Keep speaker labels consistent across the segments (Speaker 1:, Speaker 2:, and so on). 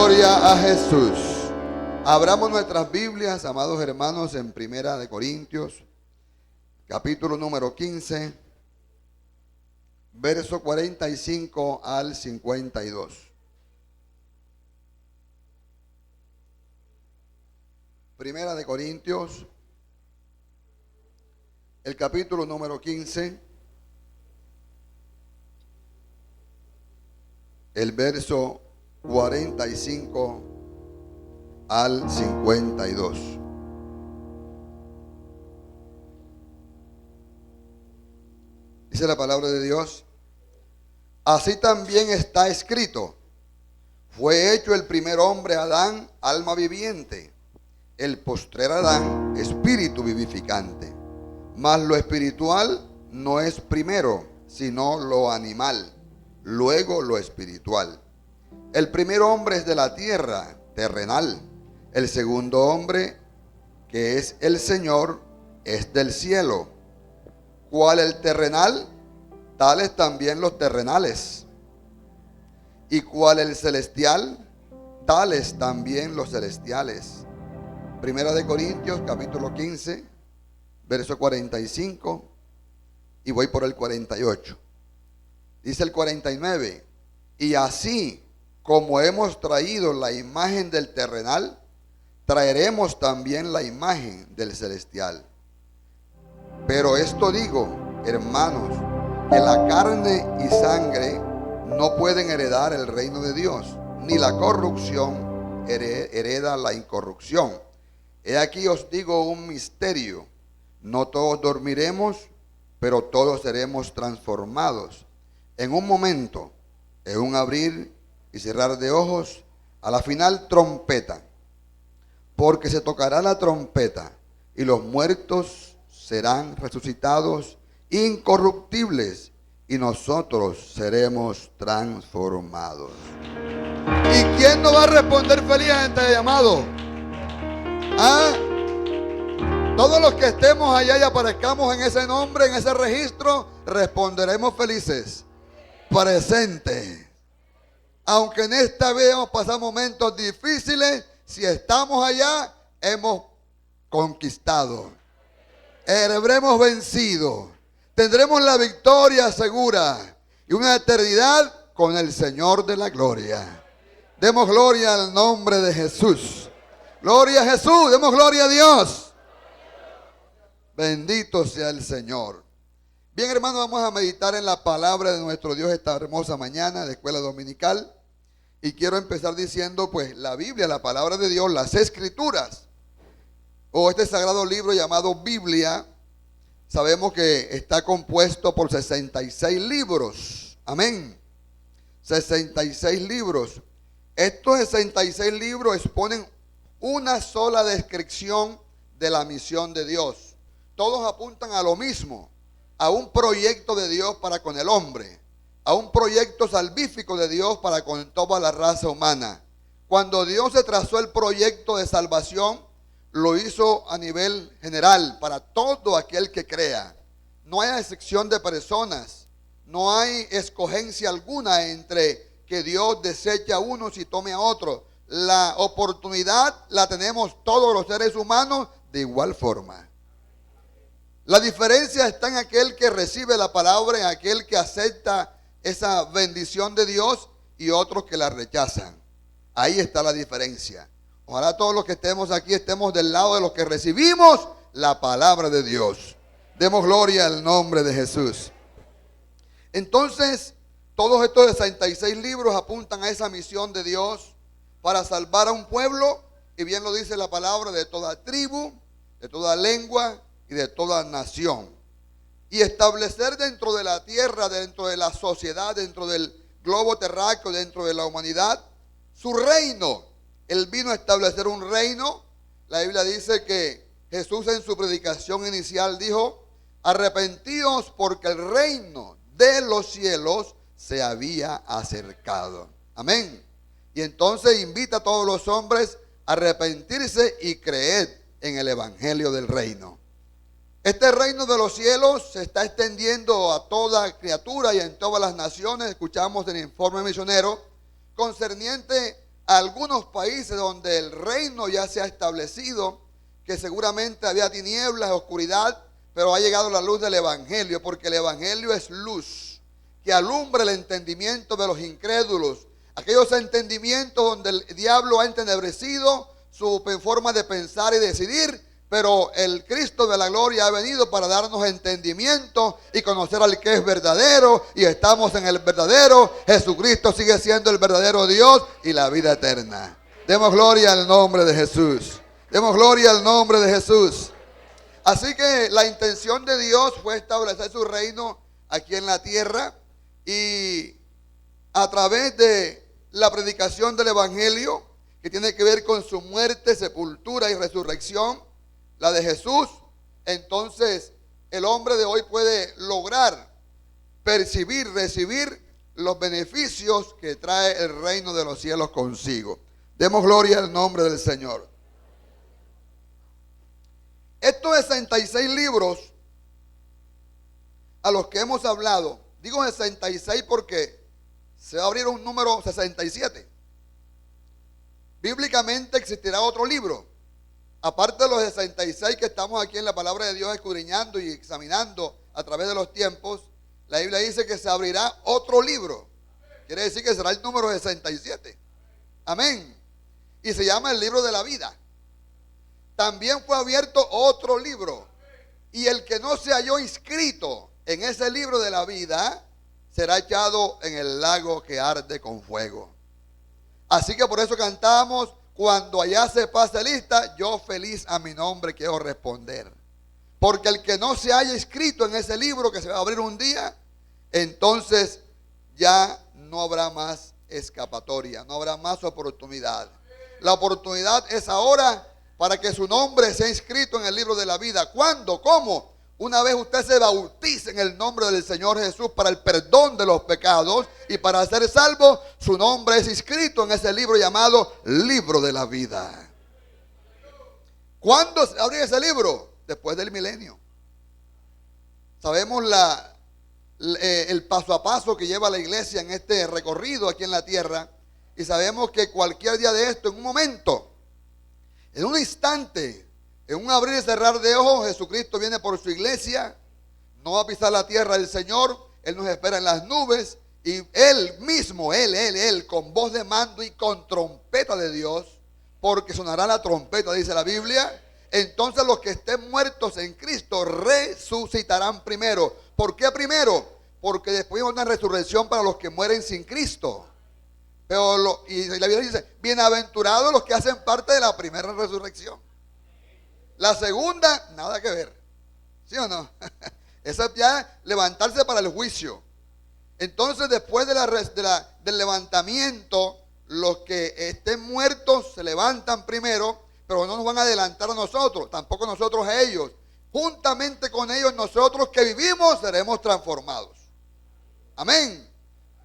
Speaker 1: Gloria a Jesús. Abramos nuestras Biblias, amados hermanos, en Primera de Corintios, capítulo número 15, verso 45 al 52. Primera de Corintios, el capítulo número 15, el verso 45 al 52. Dice la palabra de Dios: así también está escrito: fue hecho el primer hombre Adán, alma viviente; el postrer Adán, espíritu vivificante. Mas lo espiritual no es primero, sino lo animal, luego lo espiritual. El primer hombre es de la tierra, terrenal. El segundo hombre, que es el Señor, es del cielo. ¿Cuál el terrenal? Tales también los terrenales. ¿Y cuál el celestial? Tales también los celestiales. Primera de Corintios, capítulo 15, verso 45, y voy por el 48. Dice el 49: y así como hemos traído la imagen del terrenal, traeremos también la imagen del celestial. Pero esto digo, hermanos, que la carne y sangre no pueden heredar el reino de Dios, ni la corrupción hereda la incorrupción. He aquí os digo un misterio: no todos dormiremos, pero todos seremos transformados en un momento, en un abrir y cerrar de ojos, a la final trompeta. Porque se tocará la trompeta, y los muertos serán resucitados incorruptibles, y nosotros seremos transformados. ¿Y quién no va a responder feliz a este llamado? ¿Ah? Todos los que estemos allá y aparezcamos en ese nombre, en ese registro, responderemos felices. Presente. Aunque en esta vida hemos pasado momentos difíciles, si estamos allá, hemos conquistado. Habremos vencido. Tendremos la victoria segura y una eternidad con el Señor de la gloria. Demos gloria al nombre de Jesús. Gloria a Jesús, demos gloria a Dios. Bendito sea el Señor. Bien, hermanos, vamos a meditar en la palabra de nuestro Dios esta hermosa mañana de escuela dominical. Y quiero empezar diciendo, pues, la Biblia, la palabra de Dios, las Escrituras, o este sagrado libro llamado Biblia, sabemos que está compuesto por 66 libros. Amén. 66 libros. Estos 66 libros exponen una sola descripción de la misión de Dios. Todos apuntan a lo mismo, a un proyecto de Dios para con el hombre, a un proyecto salvífico de Dios para con toda la raza humana. Cuando Dios se trazó el proyecto de salvación, lo hizo a nivel general para todo aquel que crea. No hay excepción de personas, no hay escogencia alguna entre que Dios deseche a unos y tome a otros. La oportunidad la tenemos todos los seres humanos de igual forma. La diferencia está en aquel que recibe la palabra, en aquel que acepta esa bendición de Dios, y otros que la rechazan. Ahí está la diferencia. Ojalá todos los que estemos aquí estemos del lado de los que recibimos la palabra de Dios. Demos gloria al nombre de Jesús. Entonces, todos estos 66 libros apuntan a esa misión de Dios para salvar a un pueblo, y bien lo dice la palabra, de toda tribu, de toda lengua y de toda nación. Y establecer dentro de la tierra, dentro de la sociedad, dentro del globo terráqueo, dentro de la humanidad, su reino. Él vino a establecer un reino. La Biblia dice que Jesús en su predicación inicial dijo: arrepentíos porque el reino de los cielos se había acercado. Amén. Y entonces invita a todos los hombres a arrepentirse y creer en el evangelio del reino. Este reino de los cielos se está extendiendo a toda criatura y en todas las naciones. Escuchamos el informe misionero concerniente algunos países donde el reino ya se ha establecido, que seguramente había tinieblas, oscuridad, pero ha llegado la luz del evangelio, porque el evangelio es luz que alumbra el entendimiento de los incrédulos, aquellos entendimientos donde el diablo ha entenebrecido su forma de pensar y decidir, pero el Cristo de la gloria ha venido para darnos entendimiento y conocer al que es verdadero, y estamos en el verdadero. Jesucristo sigue siendo el verdadero Dios y la vida eterna. Demos gloria al nombre de Jesús. Demos gloria al nombre de Jesús. Así que la intención de Dios fue establecer su reino aquí en la tierra, y a través de la predicación del evangelio, que tiene que ver con su muerte, sepultura y resurrección, la de Jesús, entonces el hombre de hoy puede lograr percibir, recibir los beneficios que trae el reino de los cielos consigo. Demos gloria al nombre del Señor. Estos 66 libros a los que hemos hablado, digo 66 porque se va a abrir un número 67. Bíblicamente existirá otro libro, aparte de los 66 que estamos aquí en la palabra de Dios escudriñando y examinando a través de los tiempos. La Biblia dice que se abrirá otro libro. Quiere decir que será el número 67. Amén. Y se llama el libro de la vida. También fue abierto otro libro, y el que no se halló inscrito en ese libro de la vida será echado en el lago que arde con fuego. Así que por eso cantamos: cuando allá se pase lista, yo feliz a mi nombre quiero responder. Porque el que no se haya inscrito en ese libro que se va a abrir un día, entonces ya no habrá más escapatoria, no habrá más oportunidad. La oportunidad es ahora para que su nombre sea inscrito en el libro de la vida. ¿Cuándo? ¿Cómo? Una vez usted se bautice en el nombre del Señor Jesús para el perdón de los pecados y para ser salvo, su nombre es inscrito en ese libro llamado libro de la vida. ¿Cuándo se abre ese libro? Después del milenio. Sabemos el paso a paso que lleva la iglesia en este recorrido aquí en la tierra, y sabemos que cualquier día de esto, en un momento, en un instante, en un abrir y cerrar de ojos, Jesucristo viene por su iglesia. No va a pisar la tierra del Señor. Él nos espera en las nubes, y Él mismo, Él, con voz de mando y con trompeta de Dios, porque sonará la trompeta, dice la Biblia. Entonces los que estén muertos en Cristo resucitarán primero. ¿Por qué primero? Porque después hay una resurrección para los que mueren sin Cristo. Y la Biblia dice: bienaventurados los que hacen parte de la primera resurrección. La segunda, nada que ver. ¿Sí o no? Eso es ya levantarse para el juicio. Entonces, después del levantamiento, los que estén muertos se levantan primero, pero no nos van a adelantar a nosotros, tampoco nosotros a ellos. Juntamente con ellos, nosotros que vivimos seremos transformados. Amén.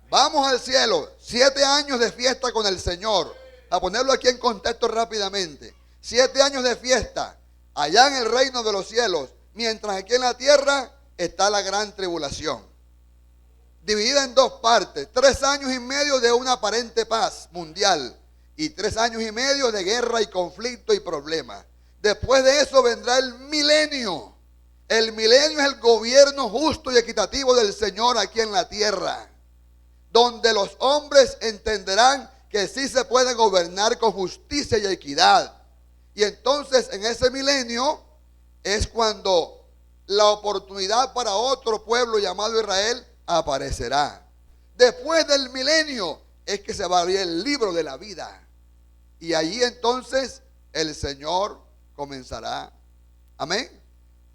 Speaker 1: Vamos al cielo. 7 años de fiesta con el Señor. A ponerlo aquí en contexto rápidamente. 7 años de fiesta allá en el reino de los cielos, mientras aquí en la tierra está la gran tribulación, dividida en dos partes: 3 años y medio de una aparente paz mundial, y 3 años y medio de guerra y conflicto y problemas. Después de eso vendrá el milenio. El milenio es el gobierno justo y equitativo del Señor aquí en la tierra, donde los hombres entenderán que sí se puede gobernar con justicia y equidad. Y entonces en ese milenio es cuando la oportunidad para otro pueblo llamado Israel aparecerá. Después del milenio es que se va a abrir el libro de la vida, y allí entonces el Señor comenzará. Amén.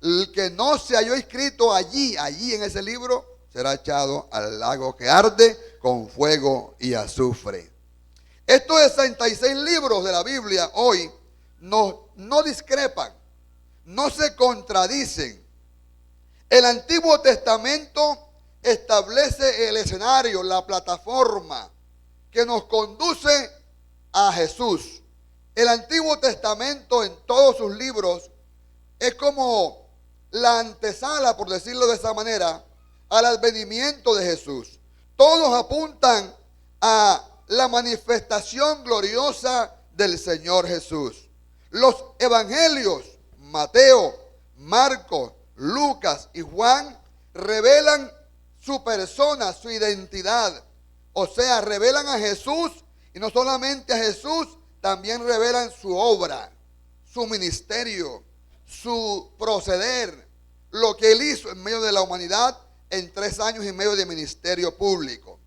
Speaker 1: El que no se halló inscrito allí en ese libro será echado al lago que arde con fuego y azufre. Estos 66 libros de la Biblia hoy no discrepan, no se contradicen. El Antiguo Testamento establece el escenario, la plataforma que nos conduce a Jesús. El Antiguo Testamento, en todos sus libros, es como la antesala, por decirlo de esa manera, al advenimiento de Jesús. Todos apuntan a la manifestación gloriosa del Señor Jesús. Los evangelios, Mateo, Marcos, Lucas y Juan, revelan su persona, su identidad. O sea, revelan a Jesús, y no solamente a Jesús, también revelan su obra, su ministerio, su proceder, lo que él hizo en medio de la humanidad en 3 años y medio de ministerio público.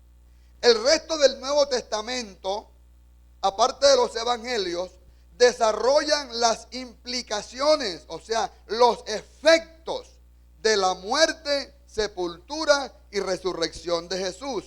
Speaker 1: El resto del Nuevo Testamento, aparte de los evangelios, desarrollan las implicaciones, o sea, los efectos de la muerte, sepultura y resurrección de Jesús.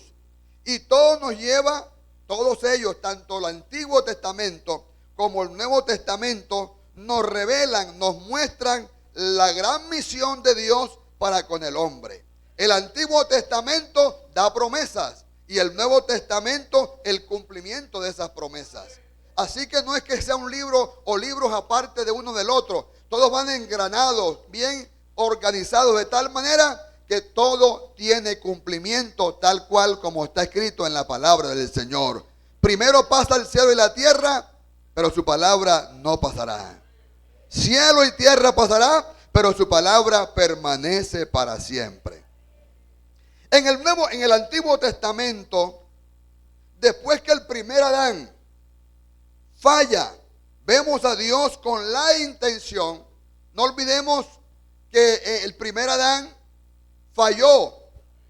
Speaker 1: Y todo nos lleva, todos ellos, tanto el Antiguo Testamento como el Nuevo Testamento, nos revelan, nos muestran la gran misión de Dios para con el hombre. El Antiguo Testamento da promesas y el Nuevo Testamento el cumplimiento de esas promesas. Así que no es que sea un libro o libros aparte de uno del otro. Todos van engranados, bien organizados, de tal manera que todo tiene cumplimiento tal cual como está escrito en la palabra del Señor. Primero pasa el cielo y la tierra, pero su palabra no pasará. Cielo y tierra pasará, pero su palabra permanece para siempre. En el Antiguo Testamento, después que el primer Adán falla, vemos a Dios con la intención. No olvidemos que el primer Adán falló,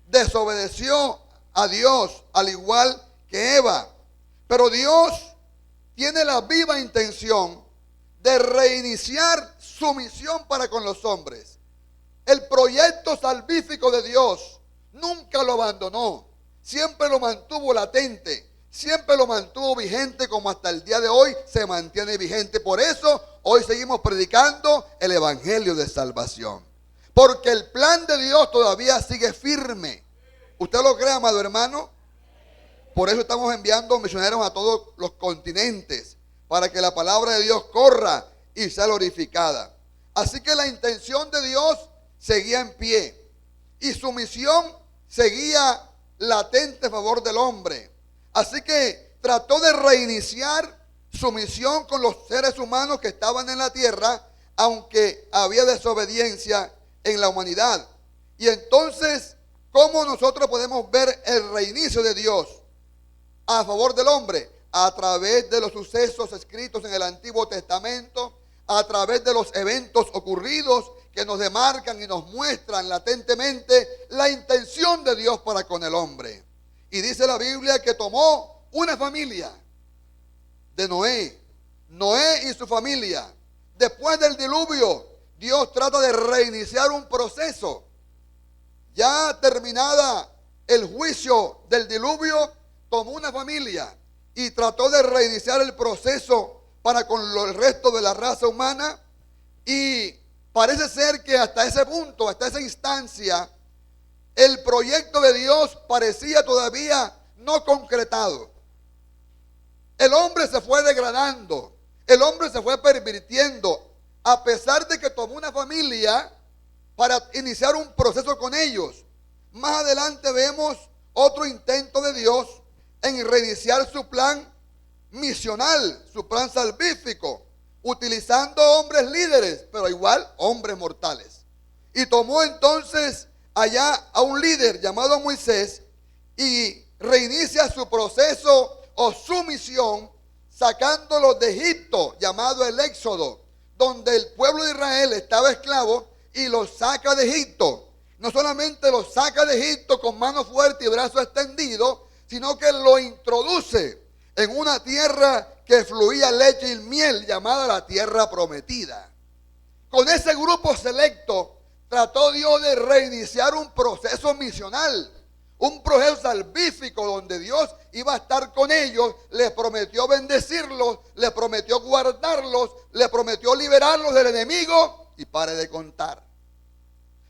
Speaker 1: desobedeció a Dios, al igual que Eva. Pero Dios tiene la viva intención de reiniciar su misión para con los hombres. El proyecto salvífico de Dios nunca lo abandonó, siempre lo mantuvo latente, siempre lo mantuvo vigente, como hasta el día de hoy se mantiene vigente. Por eso hoy seguimos predicando el evangelio de salvación, porque el plan de Dios todavía sigue firme. ¿Usted lo cree, amado hermano? Por eso estamos enviando misioneros a todos los continentes, para que la palabra de Dios corra y sea glorificada. Así que la intención de Dios seguía en pie y su misión seguía latente a favor del hombre. Así que trató de reiniciar su misión con los seres humanos que estaban en la tierra, aunque había desobediencia en la humanidad. Y entonces, ¿cómo nosotros podemos ver el reinicio de Dios a favor del hombre? A través de los sucesos escritos en el Antiguo Testamento, a través de los eventos ocurridos que nos demarcan y nos muestran latentemente la intención de Dios para con el hombre. Y dice la Biblia que tomó una familia de Noé y su familia. Después del diluvio, Dios trata de reiniciar un proceso. Ya terminada el juicio del diluvio, tomó una familia y trató de reiniciar el proceso para con el resto de la raza humana. Y parece ser que hasta ese punto, hasta esa instancia, el proyecto de Dios parecía todavía no concretado. El hombre se fue degradando, el hombre se fue pervirtiendo, a pesar de que tomó una familia para iniciar un proceso con ellos. Más adelante vemos otro intento de Dios en reiniciar su plan misional, su plan salvífico, utilizando hombres líderes, pero igual hombres mortales. Y tomó entonces allá a un líder llamado Moisés y reinicia su proceso o su misión sacándolos de Egipto, llamado el Éxodo, donde el pueblo de Israel estaba esclavo, y los saca de Egipto. No solamente los saca de Egipto con mano fuerte y brazo extendido, sino que lo introduce en una tierra que fluía leche y miel, llamada la tierra prometida. Con ese grupo selecto trató Dios de reiniciar un proceso misional, un proceso salvífico donde Dios iba a estar con ellos, les prometió bendecirlos, les prometió guardarlos, les prometió liberarlos del enemigo, y pare de contar.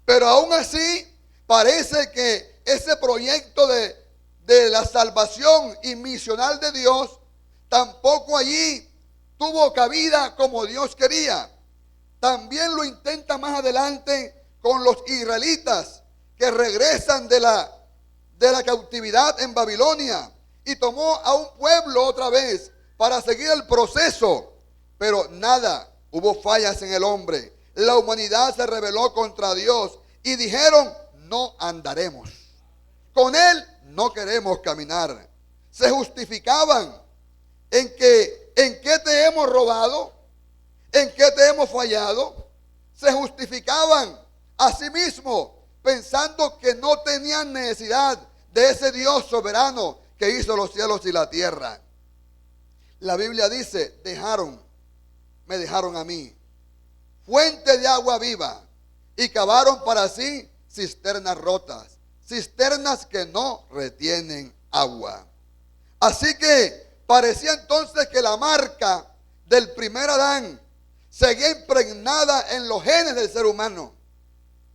Speaker 1: Pero aún así parece que ese proyecto de la salvación y misional de Dios tampoco allí tuvo cabida como Dios quería. También lo intenta más adelante con los israelitas que regresan de la cautividad en Babilonia y tomó a un pueblo otra vez para seguir el proceso. Pero nada, hubo fallas en el hombre. La humanidad se rebeló contra Dios y dijeron, no andaremos. Con él no queremos caminar. Se justificaban en qué te hemos robado, en qué te hemos fallado. Se justificaban a sí mismos pensando que no tenían necesidad de ese Dios soberano que hizo los cielos y la tierra. La Biblia dice, me dejaron a mí, fuente de agua viva, y cavaron para sí cisternas rotas, cisternas que no retienen agua. Así que parecía entonces que la marca del primer Adán seguía impregnada en los genes del ser humano.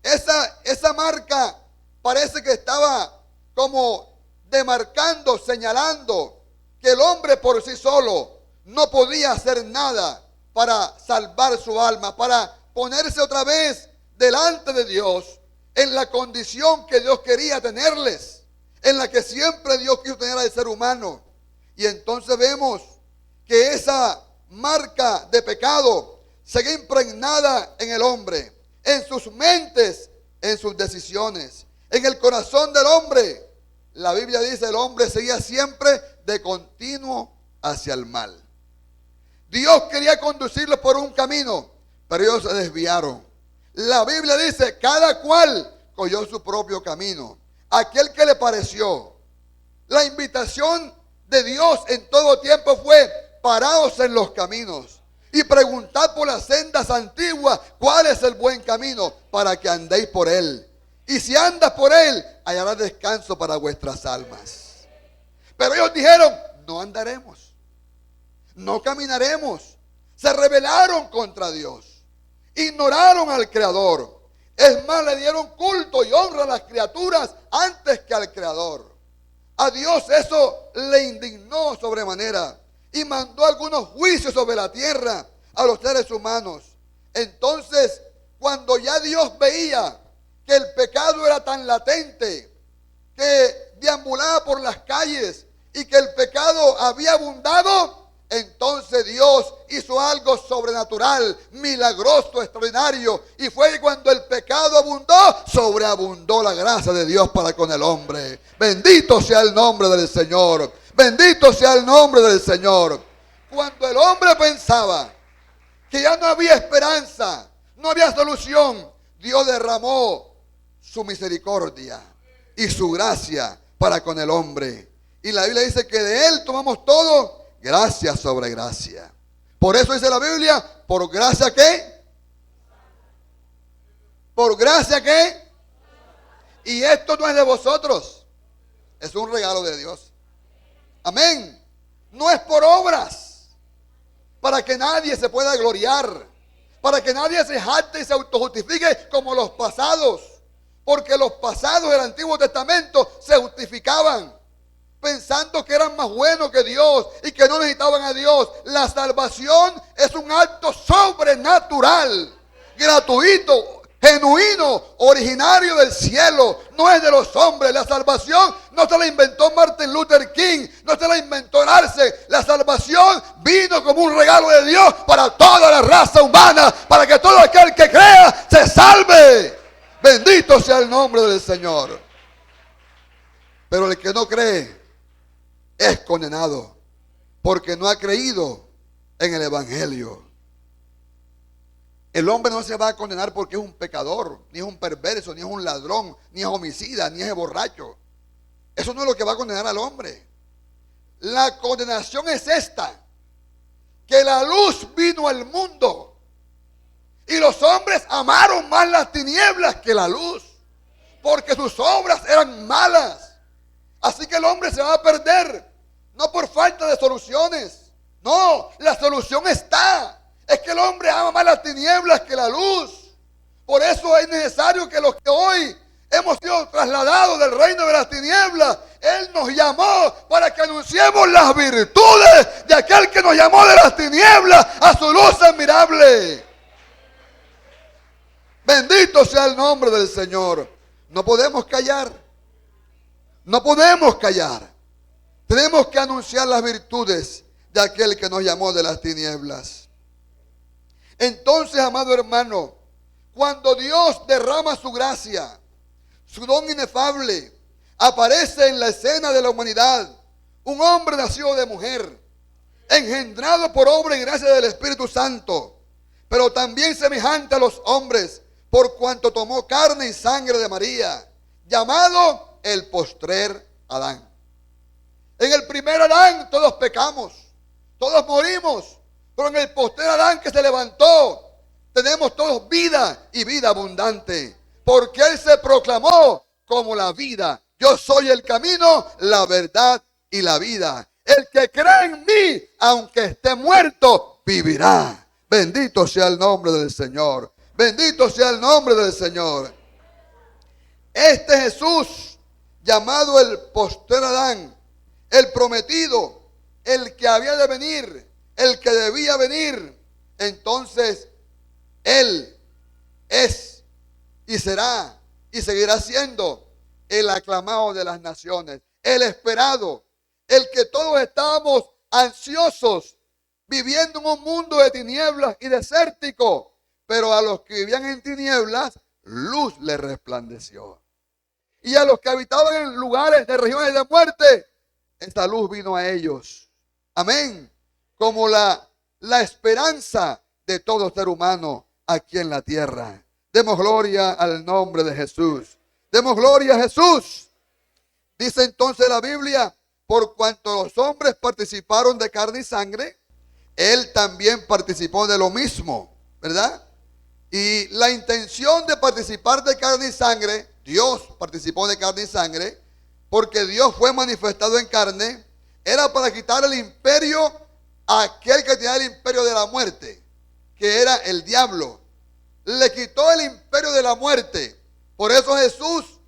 Speaker 1: Esa marca parece que estaba como demarcando, señalando que el hombre por sí solo no podía hacer nada para salvar su alma, para ponerse otra vez delante de Dios en la condición que Dios quería tenerles, en la que siempre Dios quiso tener al ser humano. Y entonces vemos que esa marca de pecado sigue impregnada en el hombre, en sus mentes, en sus decisiones, en el corazón del hombre. La Biblia dice, el hombre seguía siempre de continuo hacia el mal. Dios quería conducirlos por un camino, pero ellos se desviaron. La Biblia dice, cada cual cogió su propio camino, aquel que le pareció. La invitación de Dios en todo tiempo fue, paraos en los caminos y preguntad por las sendas antiguas cuál es el buen camino para que andéis por él. Y si andas por él, hallarás descanso para vuestras almas. Pero ellos dijeron, no andaremos, no caminaremos. Se rebelaron contra Dios, ignoraron al Creador. Es más, le dieron culto y honra a las criaturas antes que al Creador. A Dios eso le indignó sobremanera y mandó algunos juicios sobre la tierra a los seres humanos. Entonces, cuando ya Dios veía que el pecado era tan latente, que deambulaba por las calles y que el pecado había abundado, entonces Dios hizo algo sobrenatural, milagroso, extraordinario. Y fue cuando el pecado abundó, sobreabundó la gracia de Dios para con el hombre. Bendito sea el nombre del Señor. Bendito sea el nombre del Señor. Cuando el hombre pensaba que ya no había esperanza, no había solución, Dios derramó su misericordia y su gracia para con el hombre. Y la Biblia dice que de él tomamos todo, gracia sobre gracia. Por eso dice la Biblia, ¿por gracia qué? ¿Por gracia qué? Y esto no es de vosotros, es un regalo de Dios. Amén. No es por obras, para que nadie se pueda gloriar, para que nadie se jacte y se autojustifique como los pasados. Porque los pasados del Antiguo Testamento se justificaban pensando que eran más buenos que Dios y que no necesitaban a Dios. La salvación es un acto sobrenatural, gratuito, genuino, originario del cielo. No es de los hombres. La salvación no se la inventó Martin Luther King, no se la inventó Arce. La salvación vino como un regalo de Dios para toda la raza humana, para que todo aquel que crea se salve. Bendito sea el nombre del Señor. Pero el que no cree es condenado, porque no ha creído en el Evangelio. El hombre no se va a condenar porque es un pecador, ni es un perverso, ni es un ladrón, ni es homicida, ni es borracho. Eso no es lo que va a condenar al hombre. La condenación es esta: que la luz vino al mundo y los hombres amaron más las tinieblas que la luz, porque sus obras eran malas. Así que el hombre se va a perder, no por falta de soluciones. No, la solución está. Es que el hombre ama más las tinieblas que la luz. Por eso es necesario que los que hoy hemos sido trasladados del reino de las tinieblas, Él nos llamó para que anunciemos las virtudes de aquel que nos llamó de las tinieblas a su luz admirable. Bendito sea el nombre del Señor. No podemos callar. No podemos callar. Tenemos que anunciar las virtudes de aquel que nos llamó de las tinieblas. Entonces, amado hermano, cuando Dios derrama su gracia, su don inefable, aparece en la escena de la humanidad un hombre nacido de mujer, engendrado por obra y gracia del Espíritu Santo, pero también semejante a los hombres, por cuanto tomó carne y sangre de María, llamado el postrer Adán. En el primer Adán todos pecamos, todos morimos, pero en el postrer Adán que se levantó, tenemos todos vida y vida abundante, porque Él se proclamó como la vida. Yo soy el camino, la verdad y la vida. El que cree en mí, aunque esté muerto, vivirá. Bendito sea el nombre del Señor. Bendito sea el nombre del Señor. Este Jesús, llamado el postrer Adán, el prometido, el que había de venir, el que debía venir, entonces Él es y será y seguirá siendo el aclamado de las naciones, el esperado, el que todos estábamos ansiosos, viviendo en un mundo de tinieblas y desértico, pero a los que vivían en tinieblas, luz les resplandeció. Y a los que habitaban en lugares de regiones de muerte, esta luz vino a ellos. Amén. Como la esperanza de todo ser humano aquí en la tierra. Demos gloria al nombre de Jesús. Demos gloria a Jesús. Dice entonces la Biblia, por cuanto los hombres participaron de carne y sangre, Él también participó de lo mismo, ¿verdad? Y la intención de participar de carne y sangre, Dios participó de carne y sangre, porque Dios fue manifestado en carne, era para quitar el imperio a aquel que tenía el imperio de la muerte, que era el diablo. Le quitó el imperio de la muerte. Por eso Jesús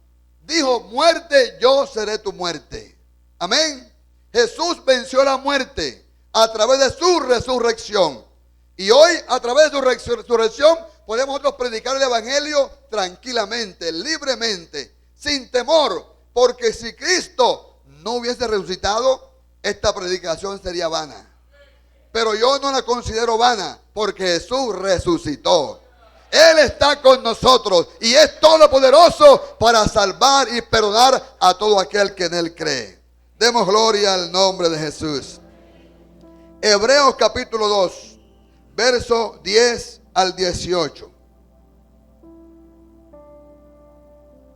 Speaker 1: dijo, muerte, yo seré tu muerte. Amén. Jesús venció la muerte a través de su resurrección. Y hoy, a través de su resurrección, podemos nosotros predicar el evangelio tranquilamente, libremente, sin temor. Porque si Cristo no hubiese resucitado, esta predicación sería vana. Pero yo no la considero vana, porque Jesús resucitó. Él está con nosotros y es todopoderoso para salvar y perdonar a todo aquel que en Él cree. Demos gloria al nombre de Jesús. Hebreos capítulo 2, verso 10 al 18.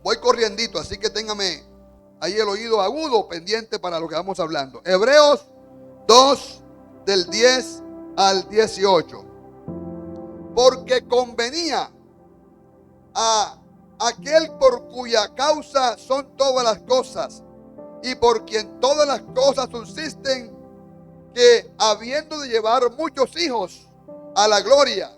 Speaker 1: Voy corriendito, así que téngame ahí el oído agudo, pendiente para lo que vamos hablando. Hebreos 2, del 10 al 18. Porque convenía a aquel por cuya causa son todas las cosas y por quien todas las cosas subsisten, que habiendo de llevar muchos hijos a la gloria,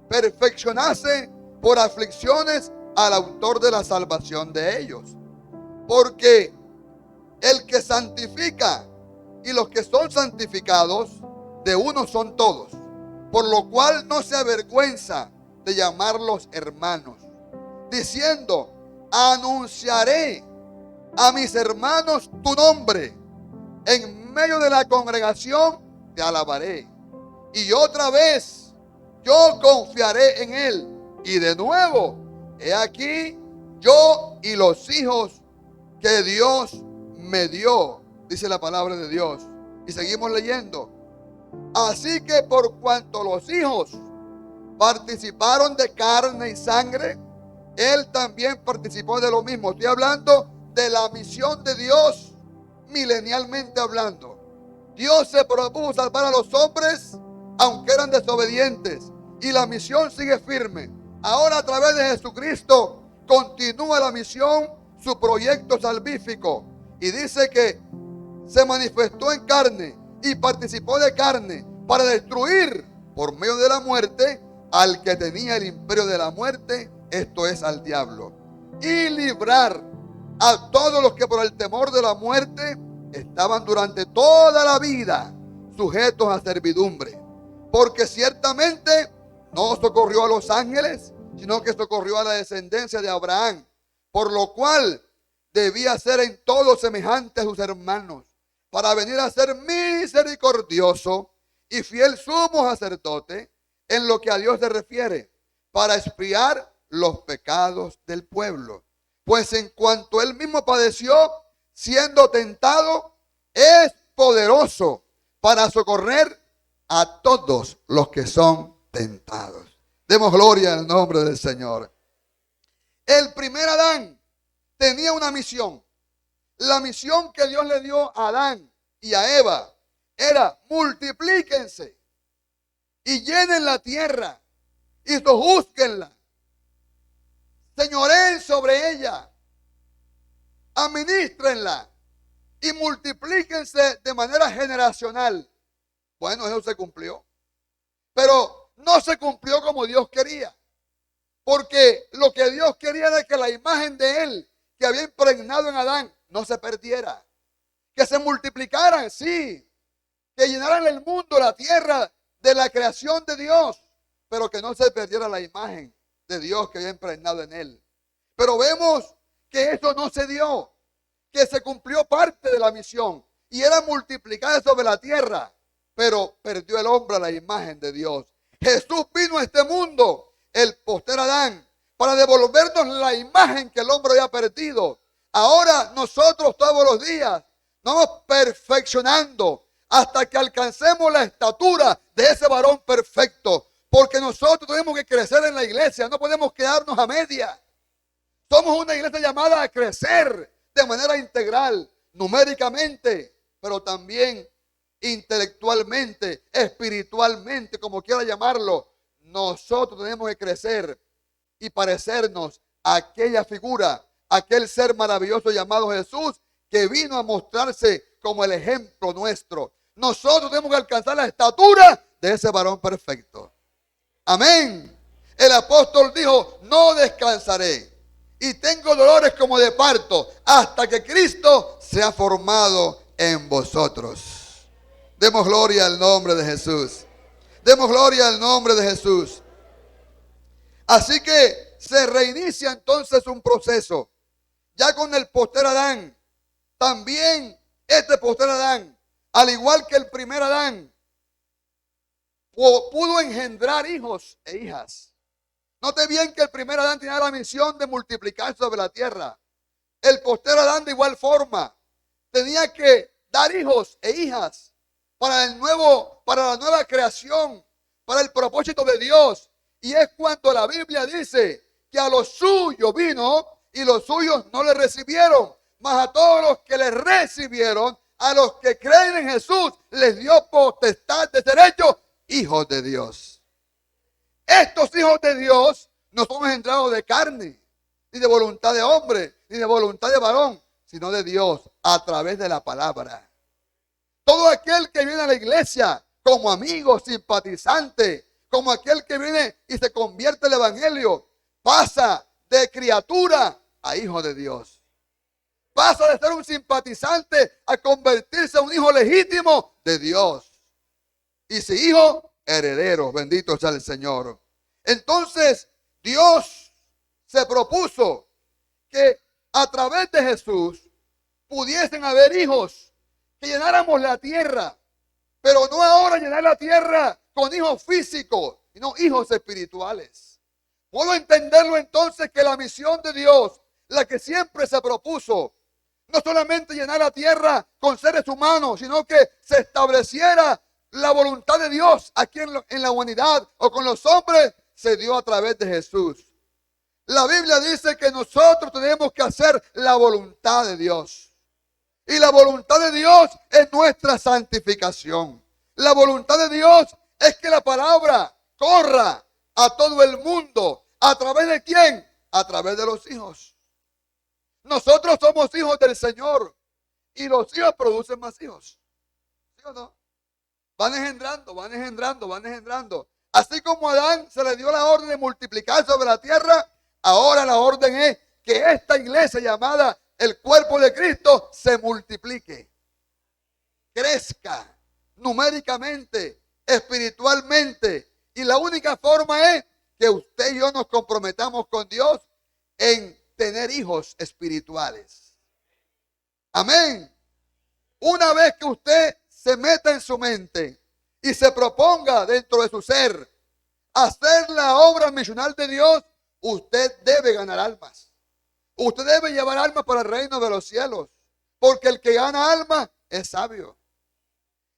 Speaker 1: perfeccionase por aflicciones al autor de la salvación de ellos. Porque el que santifica y los que son santificados, de uno son todos. Por lo cual no se avergüenza de llamarlos hermanos, diciendo, anunciaré a mis hermanos tu nombre, en medio de la congregación te alabaré. Y otra vez yo confiaré en él. Y de nuevo, he aquí yo y los hijos que Dios me dio, dice la palabra de Dios. Y seguimos leyendo. Así que por cuanto los hijos participaron de carne y sangre, Él también participó de lo mismo. Estoy hablando de la misión de Dios, milenialmente hablando. Dios se propuso salvar a los hombres, aunque eran desobedientes, y la misión sigue firme. Ahora, a través de Jesucristo, continúa la misión, su proyecto salvífico. Y dice que se manifestó en carne y participó de carne para destruir por medio de la muerte al que tenía el imperio de la muerte, esto es, al diablo, y librar a todos los que por el temor de la muerte estaban durante toda la vida sujetos a servidumbre. Porque ciertamente no socorrió a los ángeles, sino que socorrió a la descendencia de Abraham, por lo cual debía ser en todo semejante a sus hermanos, para venir a ser misericordioso y fiel sumo sacerdote en lo que a Dios se refiere, para expiar los pecados del pueblo. Pues en cuanto él mismo padeció, siendo tentado, es poderoso para socorrer a todos los que son tentados. Demos gloria al nombre del Señor. El primer Adán tenía una misión. La misión que Dios le dio a Adán y a Eva era: multiplíquense y llenen la tierra y sojúzguenla, señoreen sobre ella, administrenla y multiplíquense de manera generacional. Bueno, eso se cumplió, pero no se cumplió como Dios quería, porque lo que Dios quería era que la imagen de Él que había impregnado en Adán no se perdiera, que se multiplicaran, sí, que llenaran el mundo, la tierra de la creación de Dios, pero que no se perdiera la imagen de Dios que había impregnado en Él. Pero vemos que eso no se dio, que se cumplió parte de la misión y era multiplicar sobre la tierra, pero perdió el hombre la imagen de Dios. Jesús vino a este mundo, el postrer Adán, para devolvernos la imagen que el hombre había perdido. Ahora nosotros todos los días nos vamos perfeccionando hasta que alcancemos la estatura de ese varón perfecto, porque nosotros tenemos que crecer en la iglesia, no podemos quedarnos a media. Somos una iglesia llamada a crecer de manera integral, numéricamente, pero también intelectualmente, espiritualmente, como quiera llamarlo. Nosotros tenemos que crecer y parecernos a aquella figura, aquel ser maravilloso llamado Jesús, que vino a mostrarse como el ejemplo nuestro. Nosotros tenemos que alcanzar la estatura de ese varón perfecto. Amén. El apóstol dijo: no descansaré y tengo dolores como de parto hasta que Cristo sea formado en vosotros. Demos gloria al nombre de Jesús. Demos gloria al nombre de Jesús. Así que se reinicia entonces un proceso. Ya con el postrer Adán, también este postrer Adán, al igual que el primer Adán, pudo engendrar hijos e hijas. Note bien que el primer Adán tenía la misión de multiplicarse sobre la tierra. El postrer Adán de igual forma tenía que dar hijos e hijas para la nueva creación, para el propósito de Dios. Y es cuando la Biblia dice que a los suyos vino y los suyos no le recibieron, mas a todos los que le recibieron, a los que creen en Jesús, les dio potestad de ser hechos hijos de Dios. Estos hijos de Dios no son engendrados de carne, ni de voluntad de hombre, ni de voluntad de varón, sino de Dios a través de la palabra. Todo aquel que viene a la iglesia como amigo, simpatizante, como aquel que viene y se convierte al evangelio, pasa de criatura a hijo de Dios. Pasa de ser un simpatizante a convertirse en un hijo legítimo de Dios. Y si hijo, heredero, bendito sea el Señor. Entonces, Dios se propuso que a través de Jesús pudiesen haber hijos, que llenáramos la tierra, pero no ahora llenar la tierra con hijos físicos, sino hijos espirituales. Puedo entenderlo entonces que la misión de Dios, la que siempre se propuso, no solamente llenar la tierra con seres humanos, sino que se estableciera la voluntad de Dios aquí en la humanidad o con los hombres, se dio a través de Jesús. La Biblia dice que nosotros tenemos que hacer la voluntad de Dios. Y la voluntad de Dios es nuestra santificación. La voluntad de Dios es que la palabra corra a todo el mundo. ¿A través de quién? A través de los hijos. Nosotros somos hijos del Señor y los hijos producen más hijos. ¿Sí o no? Van engendrando, van engendrando, van engendrando. Así como a Adán se le dio la orden de multiplicar sobre la tierra, ahora la orden es que esta iglesia llamada el cuerpo de Cristo se multiplique, crezca numéricamente, espiritualmente. Y la única forma es que usted y yo nos comprometamos con Dios en tener hijos espirituales. Amén. Una vez que usted se meta en su mente y se proponga dentro de su ser hacer la obra misional de Dios, usted debe ganar almas. Usted debe llevar almas para el reino de los cielos. Porque el que gana almas es sabio.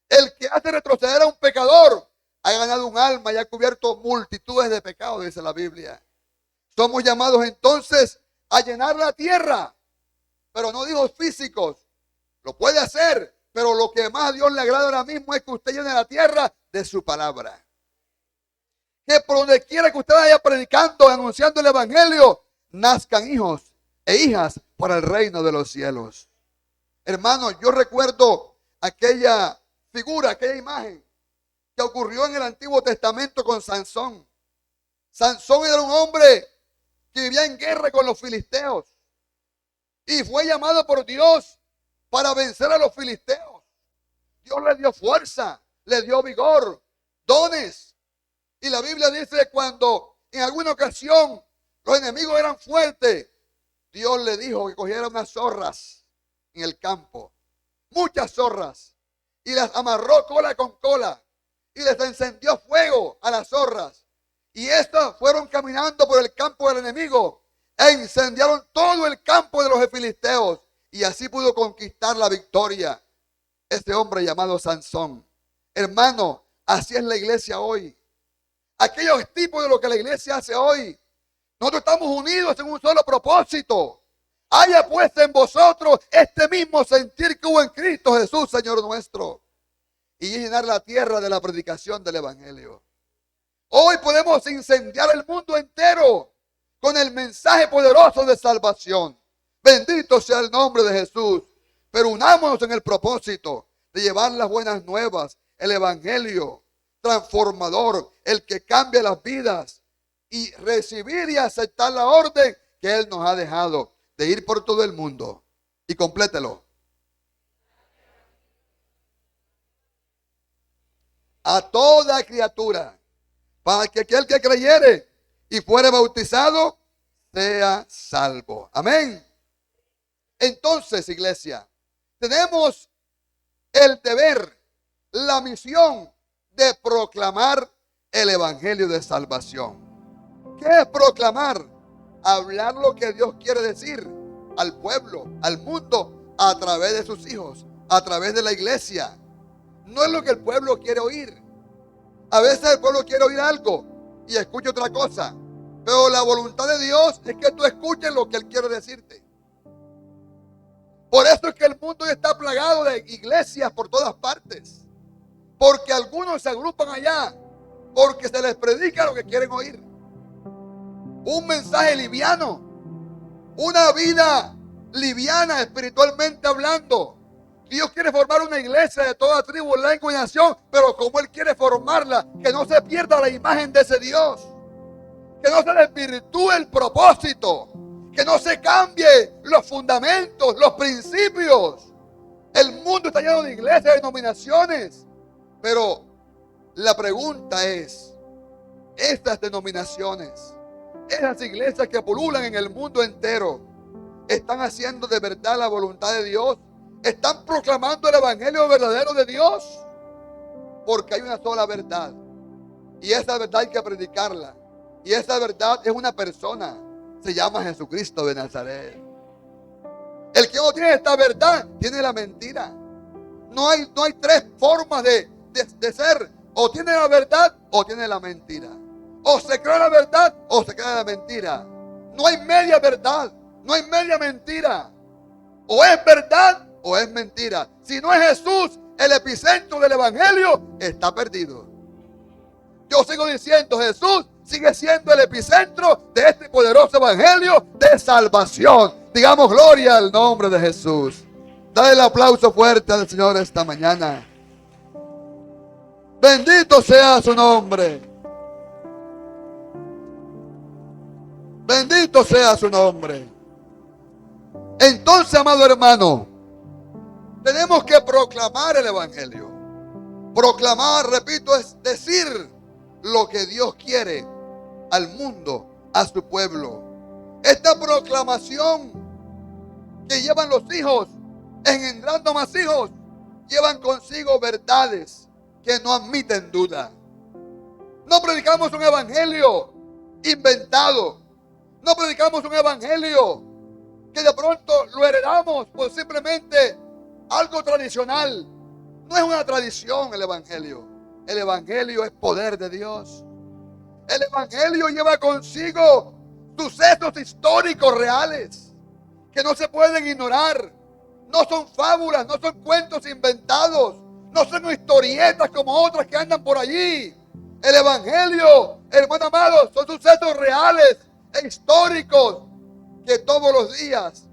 Speaker 1: El que hace retroceder a un pecador ha ganado un alma y ha cubierto multitudes de pecados, dice la Biblia. Somos llamados entonces a llenar la tierra, pero no digo físicos. Lo puede hacer, pero lo que más a Dios le agrada ahora mismo es que usted llene la tierra de su palabra. Que por donde quiera que usted vaya predicando, anunciando el evangelio, nazcan hijos e hijas para el reino de los cielos. Hermanos, yo recuerdo aquella figura, aquella imagen que ocurrió en el Antiguo Testamento con Sansón. Sansón era un hombre que vivía en guerra con los filisteos y fue llamado por Dios para vencer a los filisteos. Dios le dio fuerza, le dio vigor, dones. Y la Biblia dice que cuando en alguna ocasión los enemigos eran fuertes, Dios le dijo que cogiera unas zorras en el campo, muchas zorras, y las amarró cola con cola y les encendió fuego a las zorras. Y estas fueron caminando por el campo del enemigo e incendiaron todo el campo de los filisteos. Y así pudo conquistar la victoria este hombre llamado Sansón. Hermano, así es la iglesia hoy. Aquellos tipos de lo que la iglesia hace hoy. Nosotros estamos unidos en un solo propósito. Haya pues en vosotros este mismo sentir que hubo en Cristo Jesús, Señor nuestro. Y llenar la tierra de la predicación del evangelio. Hoy podemos incendiar el mundo entero con el mensaje poderoso de salvación. Bendito sea el nombre de Jesús. Pero unámonos en el propósito de llevar las buenas nuevas, el evangelio transformador, el que cambia las vidas, y recibir y aceptar la orden que Él nos ha dejado de ir por todo el mundo. Y complételo. A toda criatura, para que aquel que creyere y fuere bautizado sea salvo. Amén. Entonces, iglesia, tenemos el deber, la misión de proclamar el evangelio de salvación. ¿Qué es proclamar? Hablar lo que Dios quiere decir al pueblo, al mundo, a través de sus hijos, a través de la iglesia. No es lo que el pueblo quiere oír. A veces el pueblo quiere oír algo y escucha otra cosa. Pero la voluntad de Dios es que tú escuches lo que Él quiere decirte. Por eso es que el mundo está plagado de iglesias por todas partes. Porque algunos se agrupan allá porque se les predica lo que quieren oír. Un mensaje liviano. Una vida liviana espiritualmente hablando. Dios quiere formar una iglesia de toda tribu, lengua y nación, pero como Él quiere formarla, que no se pierda la imagen de ese Dios, que no se desvirtúe el propósito, que no se cambie los fundamentos, los principios. El mundo está lleno de iglesias, de denominaciones, pero la pregunta es, estas denominaciones, esas iglesias que pululan en el mundo entero, ¿están haciendo de verdad la voluntad de Dios? ¿Están proclamando el evangelio verdadero de Dios? Porque hay una sola verdad. Y esa verdad hay que predicarla. Y esa verdad es una persona. Se llama Jesucristo de Nazaret. El que no tiene esta verdad tiene la mentira. No hay tres formas de ser. O tiene la verdad o tiene la mentira. O se cree la verdad o se cree la mentira. No hay media verdad. No hay media mentira. O es verdad o es mentira. Si no es Jesús el epicentro del evangelio, está perdido. Yo sigo diciendo, Jesús sigue siendo el epicentro de este poderoso evangelio de salvación. Digamos gloria al nombre de Jesús. Dale el aplauso fuerte al Señor esta mañana. Bendito sea su nombre. Bendito sea su nombre. Entonces, amado hermano, tenemos que proclamar el evangelio. Proclamar, repito, es decir lo que Dios quiere al mundo, a su pueblo. Esta proclamación que llevan los hijos, engendrando más hijos, llevan consigo verdades que no admiten duda. No predicamos un evangelio inventado. No predicamos un evangelio que de pronto lo heredamos por simplemente algo tradicional. No es una tradición el evangelio. El evangelio es poder de Dios. El evangelio lleva consigo sucesos históricos reales que no se pueden ignorar. No son fábulas, no son cuentos inventados, no son historietas como otras que andan por allí. El evangelio, hermano amado, son sucesos reales e históricos que todos los días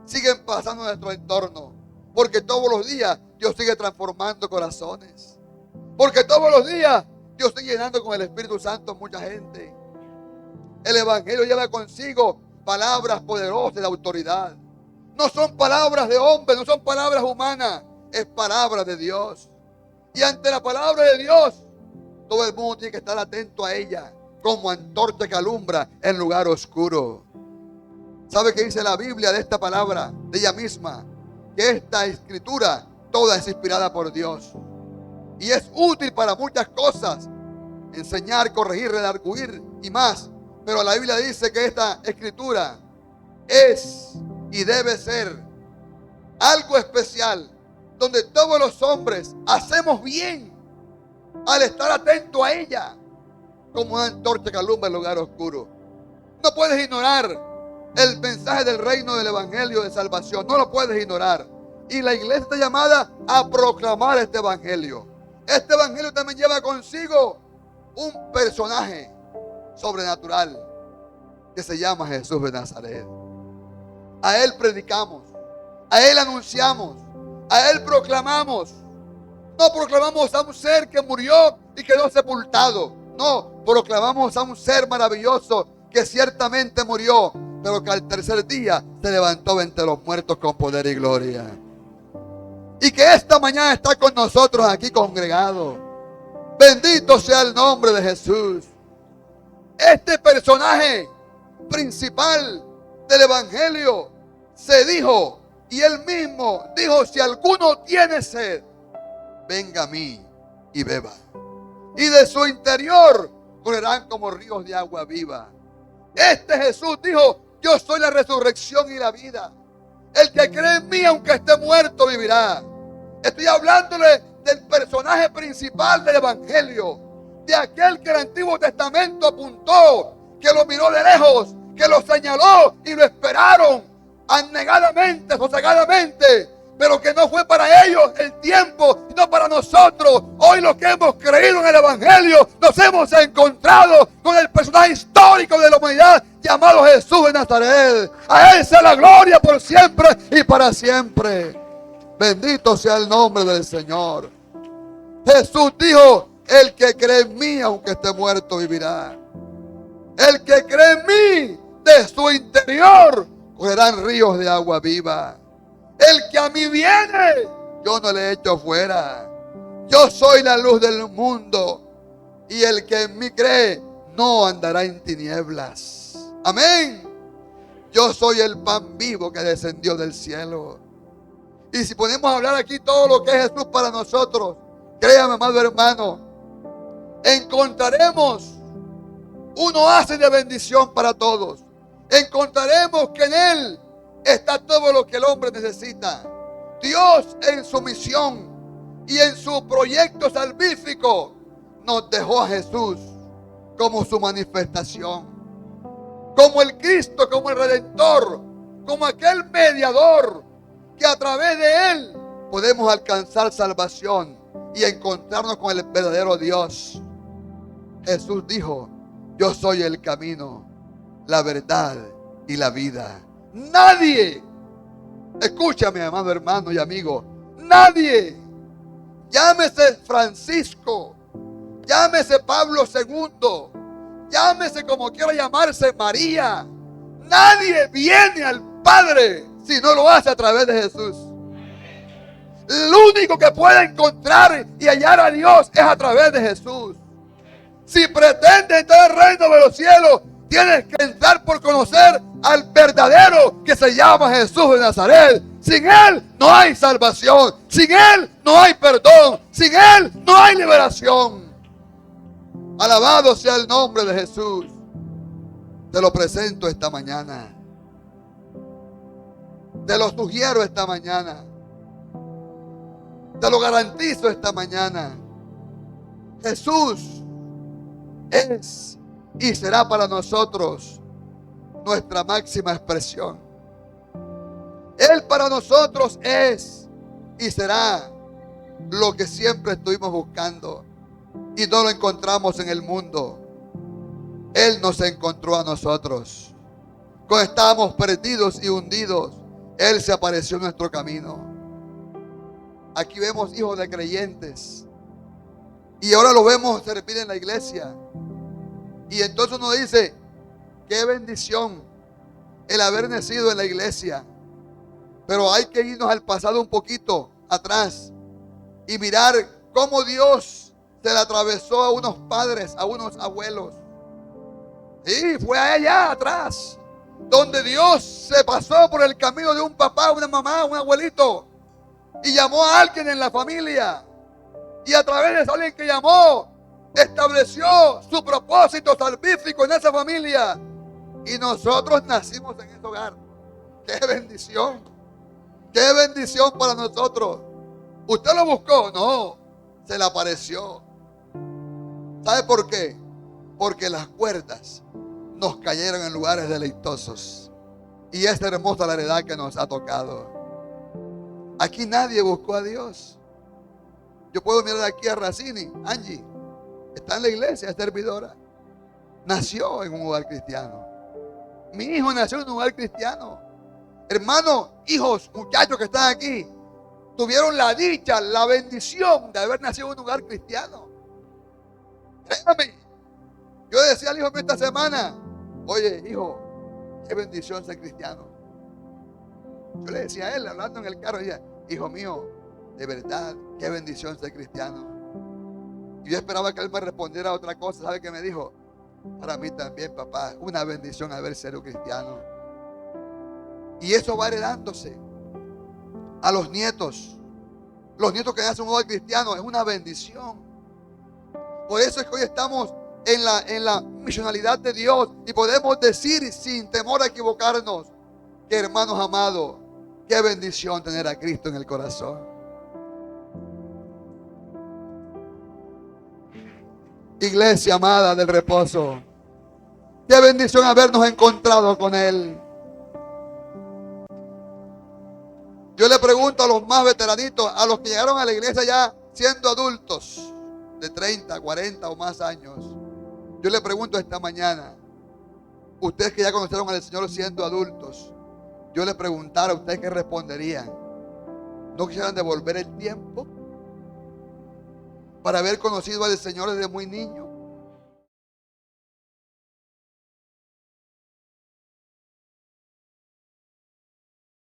Speaker 1: siguen pasando en nuestro entorno. Porque todos los días Dios sigue transformando corazones. Porque todos los días Dios sigue llenando con el Espíritu Santo a mucha gente. El evangelio lleva consigo palabras poderosas de autoridad. No son palabras de hombre, no son palabras humanas, es palabra de Dios. Y ante la palabra de Dios, todo el mundo tiene que estar atento a ella, como antorcha que alumbra en lugar oscuro. ¿Sabe qué dice la Biblia de esta palabra, de ella misma? Que esta escritura toda es inspirada por Dios. Y es útil para muchas cosas, enseñar, corregir, redarguir y más. Pero la Biblia dice que esta escritura es y debe ser algo especial, donde todos los hombres hacemos bien al estar atento a ella, como una antorcha que alumbra en lugar oscuro. No puedes ignorar el mensaje del reino del evangelio de salvación, no lo puedes ignorar. Y la iglesia está llamada a proclamar este evangelio. Este evangelio también lleva consigo un personaje sobrenatural que se llama Jesús de Nazaret. A Él predicamos, a Él anunciamos, a Él proclamamos. No proclamamos a un ser que murió y quedó sepultado. No, proclamamos a un ser maravilloso que ciertamente murió, pero que al tercer día se levantó entre los muertos con poder y gloria. Y que esta mañana está con nosotros aquí congregado. Bendito sea el nombre de Jesús. Este personaje principal del evangelio se dijo, y él mismo dijo: si alguno tiene sed, venga a mí y beba, y de su interior correrán como ríos de agua viva. Este Jesús dijo: yo soy la resurrección y la vida. El que cree en mí, aunque esté muerto, vivirá. Estoy hablándole del personaje principal del evangelio, de aquel que el Antiguo Testamento apuntó, que lo miró de lejos, que lo señaló y lo esperaron anegadamente, sosegadamente, pero que no fue para ellos el tiempo, sino para nosotros. Hoy los que hemos creído en el evangelio nos hemos encontrado con el personaje histórico de la humanidad llamado Jesús de Nazaret. A Él sea la gloria por siempre y para siempre. Bendito sea el nombre del Señor. Jesús dijo: el que cree en mí, aunque esté muerto, vivirá. El que cree en mí, de su interior correrán ríos de agua viva. El que a mí viene, yo no le echo fuera. Yo soy la luz del mundo, y el que en mí cree no andará en tinieblas. Amén. Yo soy el pan vivo que descendió del cielo. Y si podemos hablar aquí todo lo que es Jesús para nosotros, créame, amado hermano, encontraremos un oasis de bendición para todos. Encontraremos que en Él está todo lo que el hombre necesita. Dios, en su misión y en su proyecto salvífico, nos dejó a Jesús como su manifestación, como el Cristo, como el Redentor, como aquel mediador que a través de Él podemos alcanzar salvación y encontrarnos con el verdadero Dios. Jesús dijo: yo soy el camino, la verdad y la vida. Nadie, escúchame, amado hermano y amigo, nadie, llámese Francisco, llámese Pablo II, llámese como quiera llamarse María, nadie viene al Padre si no lo hace a través de Jesús. El único que puede encontrar y hallar a Dios es a través de Jesús. Si pretendes entrar al reino de los cielos, tienes que entrar por conocer al verdadero que se llama Jesús de Nazaret. Sin Él no hay salvación. Sin Él no hay perdón. Sin Él no hay liberación. Alabado sea el nombre de Jesús. Te lo presento esta mañana. Te lo sugiero esta mañana. Te lo garantizo esta mañana. Jesús es y será para nosotros nuestra máxima expresión. Él para nosotros es y será lo que siempre estuvimos buscando y no lo encontramos en el mundo. Él nos encontró a nosotros. Cuando estábamos perdidos y hundidos, Él se apareció en nuestro camino. Aquí vemos hijos de creyentes y ahora lo vemos servir en la iglesia. Y entonces uno dice, qué bendición el haber nacido en la iglesia. Pero hay que irnos al pasado un poquito atrás y mirar cómo Dios se le atravesó a unos padres, a unos abuelos. Sí, fue allá atrás donde Dios se pasó por el camino de un papá, una mamá, un abuelito y llamó a alguien en la familia. Y a través de alguien que llamó, estableció su propósito salvífico en esa familia. Y nosotros nacimos en ese hogar. ¡Qué bendición! ¡Qué bendición para nosotros! ¿Usted lo buscó? No, se le apareció. ¿Sabe por qué? Porque las cuerdas nos cayeron en lugares deleitosos. Y es hermosa la heredad que nos ha tocado. Aquí nadie buscó a Dios. Yo puedo mirar aquí a Racini, Angie. Está en la iglesia, es servidora. Nació en un hogar cristiano. Mi hijo nació en un hogar cristiano. Hermanos, hijos, muchachos que están aquí, tuvieron la dicha, la bendición de haber nacido en un hogar cristiano. Créame. Yo decía al hijo mío esta semana, oye, hijo, qué bendición ser cristiano. Yo le decía a él, hablando en el carro, decía, hijo mío, de verdad, qué bendición ser cristiano. Y yo esperaba que él me respondiera otra cosa. ¿Sabe qué me dijo? Para mí también, papá, una bendición haber sido cristiano. Y eso va heredándose a los nietos. Los nietos que nacen en un hogar cristiano es una bendición. Por eso es que hoy estamos en la misionalidad de Dios y podemos decir sin temor a equivocarnos que, hermanos amados, qué bendición tener a Cristo en el corazón. Iglesia amada del reposo, qué bendición habernos encontrado con Él. Yo le pregunto a los más veteranitos, a los que llegaron a la iglesia ya siendo adultos, de 30, 40 o más años. Yo le pregunto esta mañana, ustedes que ya conocieron al Señor siendo adultos, yo le preguntara a ustedes qué responderían. ¿No quisieran devolver el tiempo para haber conocido al Señor desde muy niño?